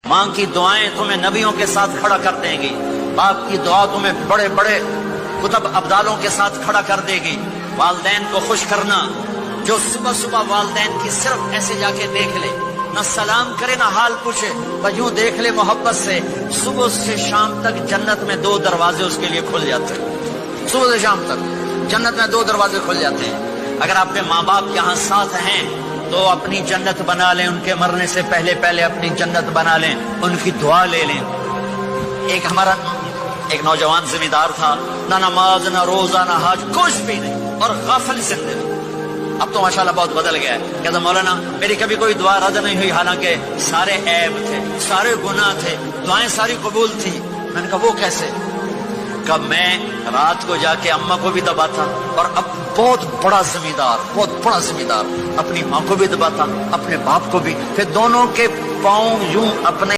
ماں کی دعائیں تمہیں نبیوں کے ساتھ کھڑا کر دیں گی، باپ کی دعا تمہیں بڑے بڑے کتب ابدالوں کے ساتھ کھڑا کر دے گی۔ والدین کو خوش کرنا، جو صبح صبح والدین کی صرف ایسے جا کے دیکھ لے، نہ سلام کرے نہ حال پوچھے، بس یوں دیکھ لے محبت سے، صبح سے شام تک جنت میں 2 دروازے اس کے لیے کھل جاتے ہیں۔ صبح سے شام تک جنت میں 2 دروازے کھل جاتے ہیں۔ اگر آپ کے ماں باپ یہاں ساتھ ہیں تو اپنی جنت بنا لیں، ان کے مرنے سے پہلے پہلے اپنی جنت بنا لیں، ان کی دعا لے لیں۔ ایک نوجوان ذمہ دار تھا، نہ نماز نہ روزہ نہ حج، کچھ بھی نہیں، اور غافل زندگی۔ اب تو ماشاءاللہ بہت بدل گیا ہے، کہتا مولانا میری کبھی کوئی دعا رد نہیں ہوئی، حالانکہ سارے عیب تھے، سارے گناہ تھے، دعائیں ساری قبول تھی۔ میں نے کہا وہ کیسے؟ کہ میں رات کو جا کے اماں کو بھی دباتا، اور اب بہت بڑا ذمہ دار اپنی ماں کو بھی دباتا، اپنے باپ کو بھی، پھر دونوں کے پاؤں یوں اپنے